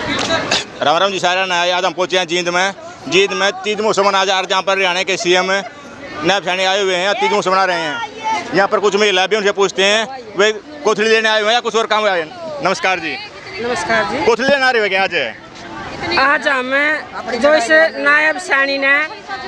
राम राम जी सारा ना। आज हम पहुँचे हैं जींद में तीज मौसम मना जा रहा है, जहाँ पर हरियाणा के सीएम नायब सैनी आए हुए हैं, तीज मौसम मना रहे हैं। यहाँ पर कुछ महिला भी, उनसे पूछते हैं वे कोथली लेने आए हुए हैं या कुछ और काम आए हैं। नमस्कार जी। नमस्कार जी। कोथली लेने आ रहे हो क्या आज हमें जो इस नायब सैनी ने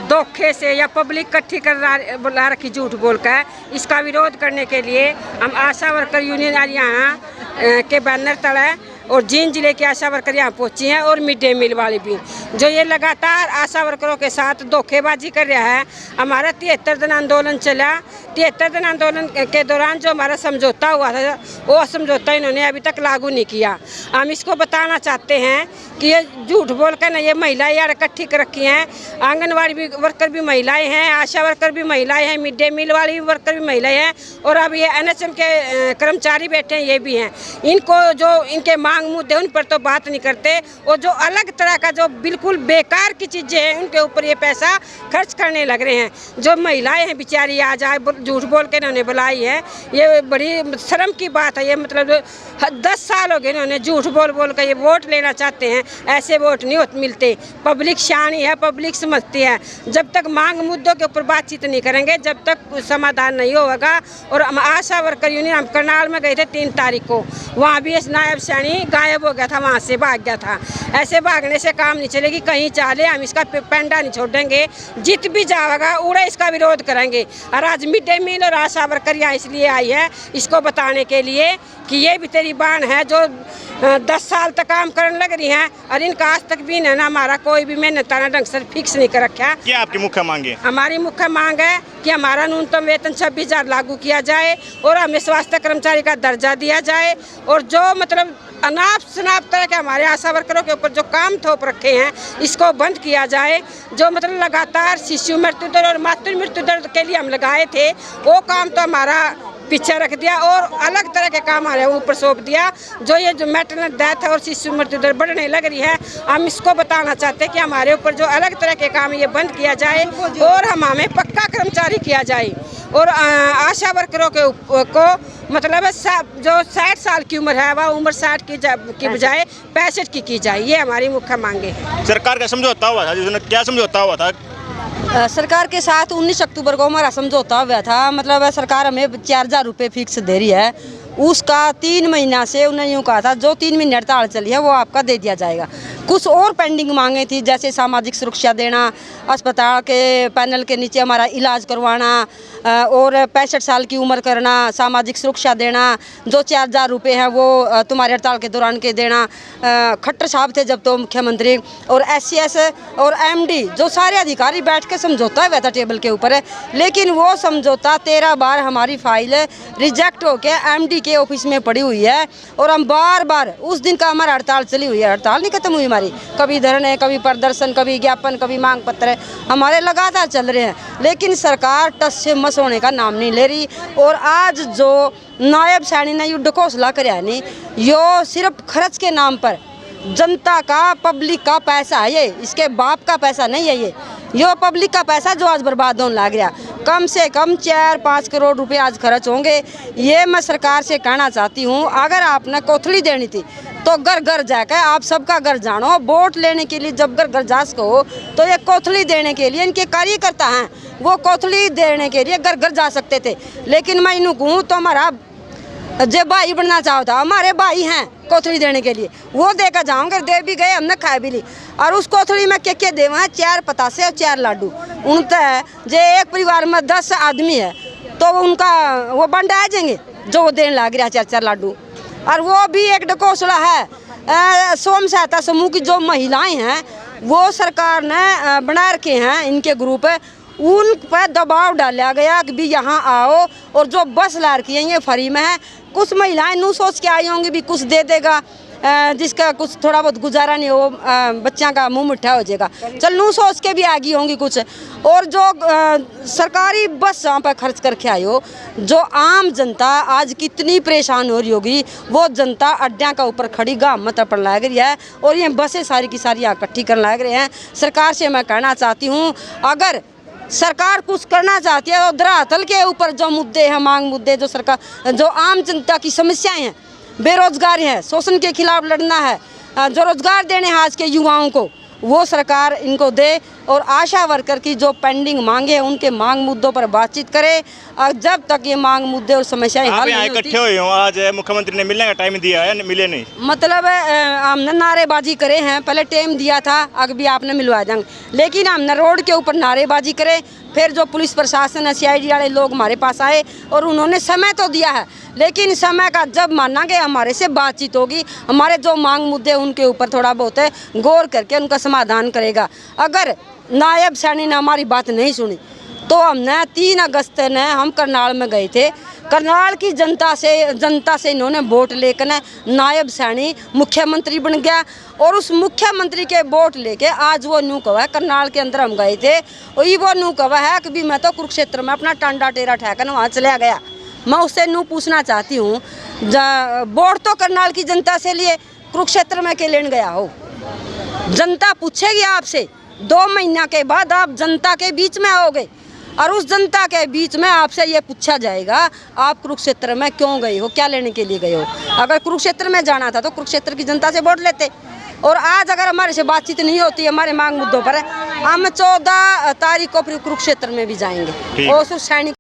धोखे से या पब्लिक इकट्ठी कर बुला रखी झूठ बोलकर, इसका विरोध करने के लिए हम आशा वर्कर यूनियन हरियाणा के बैनर तले और जींद जिले के आशा वर्कर यहाँ पहुँची हैं और मिड डे मील वाले भी, जो ये लगातार आशा वर्करों के साथ धोखेबाजी कर रहा है। हमारा 73 दिन आंदोलन चला। 73 दिन आंदोलन के दौरान जो हमारा समझौता हुआ था, वो समझौता इन्होंने अभी तक लागू नहीं किया। हम इसको बताना चाहते हैं कि ये झूठ बोल कर ना ये महिलाएं यार इकट्ठी कर रखी हैं। आंगनवाड़ी वर्कर भी महिलाएं हैं, आशा वर्कर भी महिलाएं हैं, मिड डे मील वाली वर्कर भी महिलाएं हैं, और अब ये NHM के कर्मचारी बैठे हैं, ये भी हैं। इनको जो इनके मांग मुद्दे उन पर तो बात नहीं करते, और जो अलग तरह का जो बिल्कुल बेकार की चीज़ें हैं उनके ऊपर ये पैसा खर्च करने लग रहे हैं। जो महिलाएं हैं बेचारी आज झूठ बोल के इन्होंने बुलाई है, ये बड़ी शर्म की बात है। ये मतलब 10 साल हो गए इन्होंने झूठ बोल कर ये वोट लेना चाहते हैं। ऐसे वोट नहीं मिलते। पब्लिक शानी है, पब्लिक समझती है। जब तक मांग मुद्दों के ऊपर बातचीत नहीं करेंगे, जब तक समाधान नहीं होगा। और हम आशा वर्कर यूनियन हम करनाल में गए थे 3 तारीख को, वहाँ भी इस नायब सैनी गायब हो गया था, वहाँ से भाग गया था। ऐसे भागने से काम नहीं चलेगी। कहीं चाले हम इसका पेंडा नहीं छोड़ेंगे, जीत भी जाएगा उड़े इसका विरोध करेंगे। और आज मिड डे मील और आशा वर्कर यहाँ इसलिए आई है, इसको बताने के लिए कि ये भी तेरी बाण है जो 10 साल तक काम करने लग रही हैं, और इनका आज तक भी ना हमारा कोई भी मेहनताना ढंग से फिक्स नहीं कर रखा। क्या आपकी मुख्य मांग है? हमारी मुख्य मांग है कि हमारा न्यूनतम वेतन 26,000 लागू किया जाए, और हमें स्वास्थ्य कर्मचारी का दर्जा दिया जाए, और जो मतलब अनाप शनाप तरह के हमारे आशा वर्करों के ऊपर जो काम थोप रखे हैं इसको बंद किया जाए। जो मतलब लगातार शिशु मृत्यु दर और मातृ मृत्यु दर के लिए हम लगाए थे, वो काम तो हमारा पीछे रख दिया और अलग तरह के काम हमारे ऊपर सौंप दिया। जो ये जो मैटरनल डेथ और शिशु मृत्यु दर बढ़ने लग रही है, हम इसको बताना चाहते हैं कि हमारे ऊपर जो अलग तरह के काम ये बंद किया जाए और हमें पक्का कर्मचारी किया जाए। और आशा वर्करों को मतलब जो 60 साल की उम्र है वह उम्र 60 की बजाय 65 की जाए। ये हमारी मुख्य मांगे है। सरकार का समझौता हुआ था, जिसने क्या समझौता हुआ था? सरकार के साथ 19 अक्टूबर को हमारा समझौता हुआ था। मतलब सरकार हमें 4,000 रुपये फिक्स दे रही है। उसका 3 महीना से उन्होंने यूँ कहा था जो 3 महीने हड़ताल चली है वो आपका दे दिया जाएगा। कुछ और पेंडिंग मांगे थी, जैसे सामाजिक सुरक्षा देना, अस्पताल के पैनल के नीचे हमारा इलाज करवाना, और 65 साल की उम्र करना, सामाजिक सुरक्षा देना, जो 4,000 रुपये हैं वो तुम्हारे हड़ताल के दौरान के देना। खट्टर साहब थे जब तो मुख्यमंत्री, और SCS और MD जो सारे अधिकारी बैठ के समझौता हुआ था टेबल के ऊपर, लेकिन वो समझौता 13 बार हमारी फाइल रिजेक्ट होकर MD के ऑफिस में पड़ी हुई है। और हम बार उस दिन का हमारा हड़ताल चली हुई है, हड़ताल नहीं खत्म हुई हमारी। कभी धरने, कभी प्रदर्शन, कभी ज्ञापन, कभी मांग पत्र हमारे लगातार चल रहे हैं, लेकिन सरकार टस से मस होने का नाम नहीं ले रही। और आज जो नायब सैनी ने युद्ध घोषणा कराया नहीं, यो सिर्फ खर्च के नाम पर जनता का, पब्लिक का पैसा है, ये इसके बाप का पैसा नहीं है। ये पब्लिक का पैसा जो आज बर्बाद होने लग गया। कम से कम 4-5 करोड़ रुपए आज खर्च होंगे। ये मैं सरकार से कहना चाहती हूँ, अगर आपने कोथली देनी थी तो घर घर जाकर आप सबका घर जानो। वोट लेने के लिए जब घर घर जा सको तो ये कोथली देने के लिए इनके कार्यकर्ता हैं, वो कोथली देने के लिए घर घर जा सकते थे। लेकिन मैं इन्हों कहूँ तो हमारा जो भाई बनना चाहता, हमारे भाई हैं कोथली देने के लिए, वो देकर जाऊँगे। दे भी गए, हमने खा भी ली। और उस कोथली में क्या देवा है? 4 पतासे और 4 लाडू। उनका जो एक परिवार में 10 आदमी है तो उनका वो बंड आ जाएंगे जो वो देने लग रहा है 4-4 लाडू। और वो भी एक घोषणा है स्वयं सहायता समूह की जो महिलाएं हैं वो सरकार ने बना रखे हैं, इनके ग्रुप, उन पर दबाव डाला गया कि भी यहाँ आओ। और जो बस ला रखी है ये फ्री में है। कुछ महिलाएं नू सोच के आई होंगी भी कुछ दे देगा, जिसका कुछ थोड़ा बहुत गुजारा नहीं हो, बच्चा का मुंह मिठा हो जाएगा, चल नू सोच के भी आ गई होंगी कुछ। और जो सरकारी बस वहाँ पर खर्च करके आई हो, जो आम जनता आज कितनी परेशान हो रही होगी, वो जनता अड्डा का ऊपर खड़ी गाम मत पड़ लग रही है। और ये बसें सारी की सारी इकट्ठी करने लग रहे हैं। सरकार से मैं कहना चाहती हूँ, अगर सरकार कुछ करना चाहती है तो धरातल के ऊपर जो मुद्दे हैं, मांग मुद्दे, जो सरकार, जो आम जनता की समस्याएं हैं, बेरोजगारी है, शोषण के खिलाफ लड़ना है, जो रोजगार देने हैं आज के युवाओं को, वो सरकार इनको दे। और आशा वर्कर की जो पेंडिंग मांगे हैं उनके मांग मुद्दों पर बातचीत करे। और जब तक ये मांग मुद्दे और समस्याएं आप हल यहाँ नहीं इकट्ठे होती, हुए हो, आज मुख्यमंत्री ने मिलने का टाइम दिया है, मिले नहीं? मतलब हमने नारेबाजी करे हैं, पहले टाइम दिया था, अब भी आपने मिलवा देंगे, लेकिन हमने रोड के ऊपर नारेबाजी करे। फिर जो पुलिस प्रशासन है, CID वाले लोग हमारे पास आए और उन्होंने समय तो दिया है, लेकिन समय का जब माना गया हमारे से बातचीत होगी, हमारे जो मांग मुद्दे उनके ऊपर थोड़ा बहुत है गौर करके उनका समाधान करेगा। अगर नायब सैनी ने हमारी बात नहीं सुनी तो हमने 3 अगस्त ने हम करनाल में गए थे। करनाल की जनता से इन्होंने वोट लेकर नायब सैनी मुख्यमंत्री बन गया। और उस मुख्यमंत्री के वोट लेके आज वो नू कवा है, करनाल के अंदर हम गए थे और ये वो नू कवा है कि भी मैं तो कुरुक्षेत्र में अपना टांडा टेरा ठहकर वहाँ चला गया। मैं उससे नू पूछना चाहती हूँ, वोट तो करनाल की जनता से लिए, कुरुक्षेत्र में के लेने गया हो? जनता पूछेगी आपसे। 2 महीना के बाद आप जनता के बीच में आओगे और उस जनता के बीच में आपसे ये पूछा जाएगा आप कुरुक्षेत्र में क्यों गए हो, क्या लेने के लिए गए हो। अगर कुरुक्षेत्र में जाना था तो कुरुक्षेत्र की जनता से वोट लेते। और आज अगर हमारे से बातचीत नहीं होती हमारे मांग मुद्दों पर, हम 14 तारीख को फिर कुरुक्षेत्र में भी जाएंगे और उस सैनिक